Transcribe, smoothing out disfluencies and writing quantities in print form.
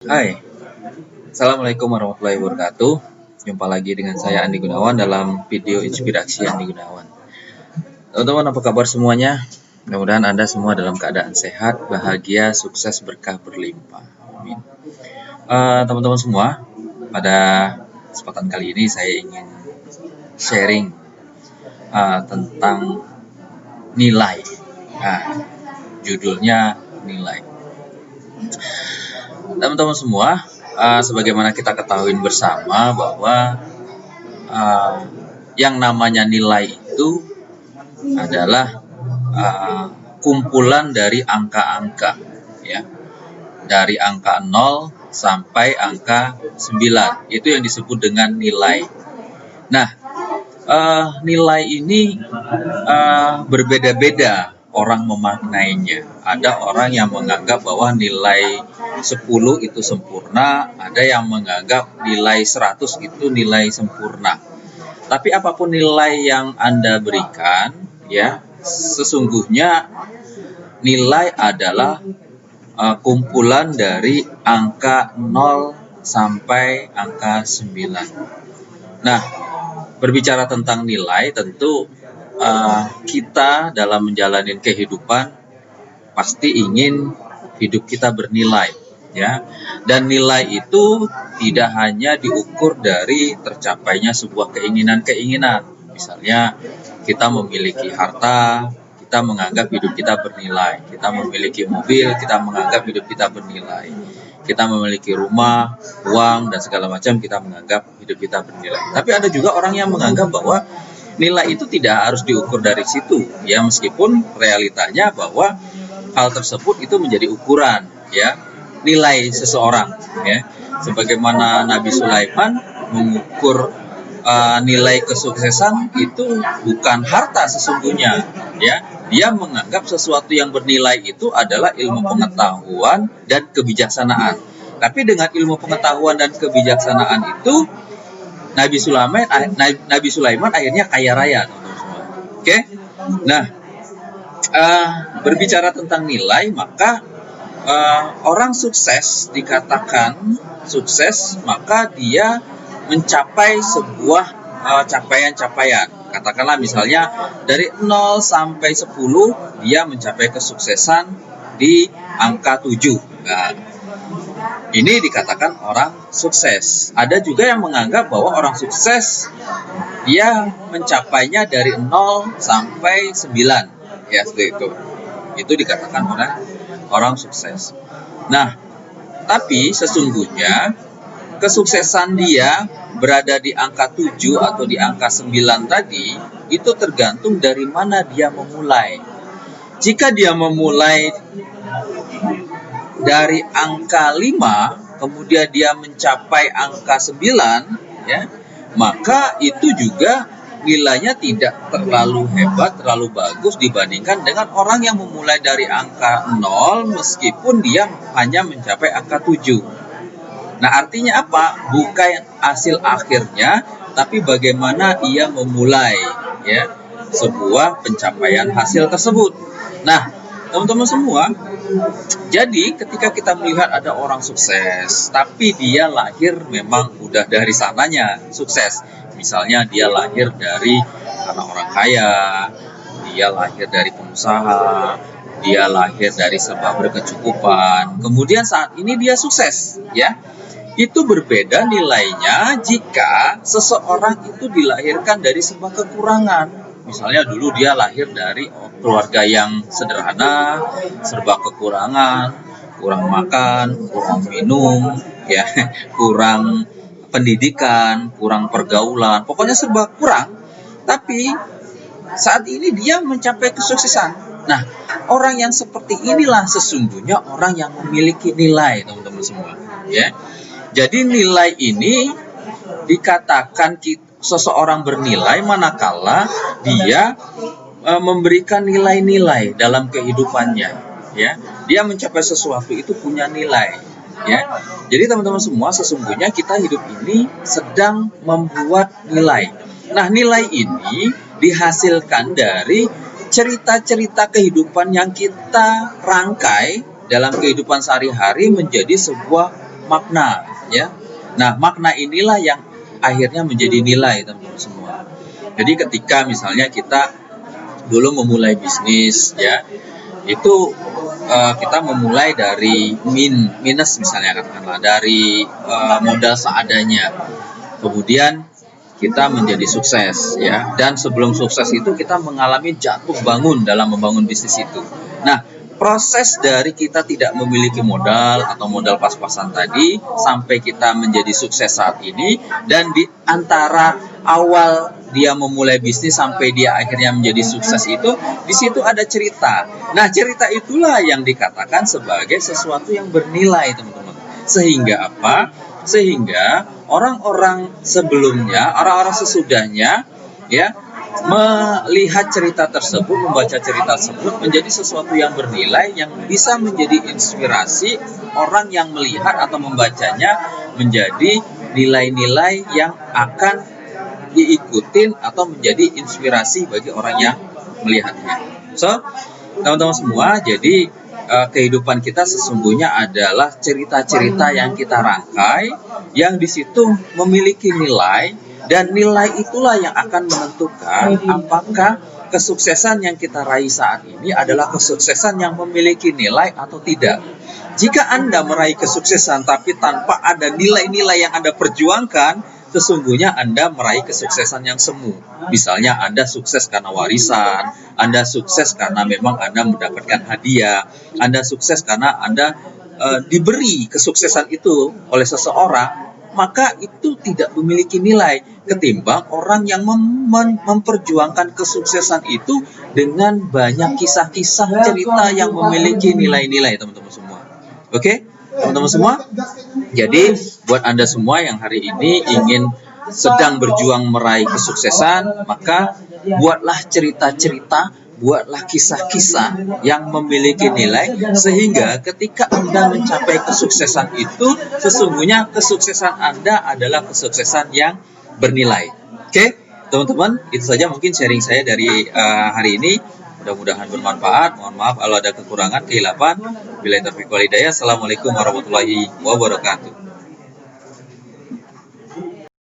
Hai, Assalamualaikum warahmatullahi wabarakatuh. Jumpa lagi dengan saya Andi Gunawan dalam video inspirasi Andi Gunawan. Teman-teman, apa kabar semuanya? Mudah-mudahan Anda semua dalam keadaan sehat, bahagia, sukses, berkah, berlimpah. Amin. Teman-teman semua, pada kesempatan kali ini saya ingin sharing tentang nilai. Judulnya nilai. Teman-teman semua, sebagaimana kita ketahui bersama bahwa yang namanya nilai itu adalah kumpulan dari angka-angka, ya, dari angka 0 sampai angka 9, itu yang disebut dengan nilai. Nah, nilai ini berbeda-beda orang memaknainya. Ada orang yang menganggap bahwa nilai 10 itu sempurna, ada yang menganggap nilai 100 itu nilai sempurna. Tapi apapun nilai yang Anda berikan, ya, sesungguhnya nilai adalah kumpulan dari angka 0 sampai angka 9. Nah, berbicara tentang nilai, tentu kita dalam menjalani kehidupan pasti ingin hidup kita bernilai, ya. Dan nilai itu tidak hanya diukur dari tercapainya sebuah keinginan-keinginan. Misalnya kita memiliki harta, kita menganggap hidup kita bernilai. Kita memiliki mobil, kita menganggap hidup kita bernilai. Kita memiliki rumah, uang, dan segala macam, kita menganggap hidup kita bernilai. Tapi ada juga orang yang menganggap bahwa nilai itu tidak harus diukur dari situ, ya, meskipun realitanya bahwa hal tersebut itu menjadi ukuran, ya, nilai seseorang, ya. Sebagaimana Nabi Sulaiman mengukur nilai kesuksesan itu bukan harta sesungguhnya, ya. Dia menganggap sesuatu yang bernilai itu adalah ilmu pengetahuan dan kebijaksanaan. Tapi dengan ilmu pengetahuan dan kebijaksanaan itu Nabi Sulaiman akhirnya kaya raya, teman-teman semua. Oke? Nah, berbicara tentang nilai, maka orang sukses dikatakan sukses, maka dia mencapai sebuah capaian-capaian. Katakanlah misalnya dari 0 sampai 10 dia mencapai kesuksesan di angka 7. Nah, ini dikatakan orang sukses. Ada juga yang menganggap bahwa orang sukses dia mencapainya dari 0 sampai 9. Ya, seperti itu. Itu dikatakan orang sukses. Nah, tapi sesungguhnya kesuksesan dia berada di angka 7 atau di angka 9 tadi, itu tergantung dari mana dia memulai. Jika dia memulai dari angka 5, kemudian dia mencapai angka 9, ya, maka itu juga nilainya tidak terlalu hebat, terlalu bagus dibandingkan dengan orang yang memulai dari angka 0 meskipun dia hanya mencapai angka 7. Nah, artinya apa? Bukan hasil akhirnya, tapi bagaimana ia memulai, ya, sebuah pencapaian hasil tersebut. Nah, teman-teman semua, jadi ketika kita melihat ada orang sukses, tapi dia lahir memang udah dari sananya sukses. Misalnya dia lahir dari anak orang kaya, dia lahir dari pengusaha, dia lahir dari serba berkecukupan. Kemudian saat ini dia sukses, ya. Itu berbeda nilainya jika seseorang itu dilahirkan dari sebuah kekurangan. Misalnya dulu dia lahir dari keluarga yang sederhana, serba kekurangan, kurang makan, kurang minum, ya, kurang pendidikan, kurang pergaulan, pokoknya serba kurang. Tapi saat ini dia mencapai kesuksesan. Nah, orang yang seperti inilah sesungguhnya orang yang memiliki nilai, teman-teman semua, ya. Jadi nilai ini dikatakan seseorang bernilai manakala dia memberikan nilai-nilai dalam kehidupannya, ya. Dia mencapai sesuatu itu punya nilai, ya. Jadi teman-teman semua, sesungguhnya kita hidup ini sedang membuat nilai. Nah, nilai ini dihasilkan dari cerita-cerita kehidupan yang kita rangkai dalam kehidupan sehari-hari menjadi sebuah makna, ya. Nah, makna inilah yang akhirnya menjadi nilai, teman-teman semua. Jadi ketika misalnya kita dulu memulai bisnis, ya, itu kita memulai dari minus misalnya, katakanlah dari modal seadanya, kemudian kita menjadi sukses, ya, dan sebelum sukses itu kita mengalami jatuh bangun dalam membangun bisnis itu. Nah, proses dari kita tidak memiliki modal atau modal pas-pasan tadi sampai kita menjadi sukses saat ini, dan di antara awal dia memulai bisnis sampai dia akhirnya menjadi sukses itu, di situ ada cerita. Nah, cerita itulah yang dikatakan sebagai sesuatu yang bernilai, teman-teman. Sehingga apa? Sehingga orang-orang sebelumnya, orang-orang sesudahnya, ya, melihat cerita tersebut, membaca cerita tersebut menjadi sesuatu yang bernilai, yang bisa menjadi inspirasi orang yang melihat atau membacanya, menjadi nilai-nilai yang akan diikutin atau menjadi inspirasi bagi orang yang melihatnya. So, teman-teman semua, jadi kehidupan kita sesungguhnya adalah cerita-cerita yang kita rangkai, yang di situ memiliki nilai, dan nilai itulah yang akan menentukan apakah kesuksesan yang kita raih saat ini adalah kesuksesan yang memiliki nilai atau tidak. Jika Anda meraih kesuksesan tapi tanpa ada nilai-nilai yang Anda perjuangkan, sesungguhnya Anda meraih kesuksesan yang semu. Misalnya Anda sukses karena warisan, Anda sukses karena memang Anda mendapatkan hadiah, Anda sukses karena Anda diberi kesuksesan itu oleh seseorang, maka itu tidak memiliki nilai ketimbang orang yang memperjuangkan kesuksesan itu dengan banyak kisah-kisah cerita yang memiliki nilai-nilai, teman-teman semua. Oke, teman-teman semua. Jadi buat Anda semua yang hari ini ingin sedang berjuang meraih kesuksesan, maka buatlah cerita-cerita, buatlah kisah-kisah yang memiliki nilai, sehingga ketika Anda mencapai kesuksesan itu, sesungguhnya kesuksesan Anda adalah kesuksesan yang bernilai. Oke, teman-teman, itu saja mungkin sharing saya dari hari ini. Mudah-mudahan bermanfaat. Mohon maaf kalau ada kekurangan, kehilapan. Billahi taufiq wal hidayah. Assalamualaikum warahmatullahi wabarakatuh.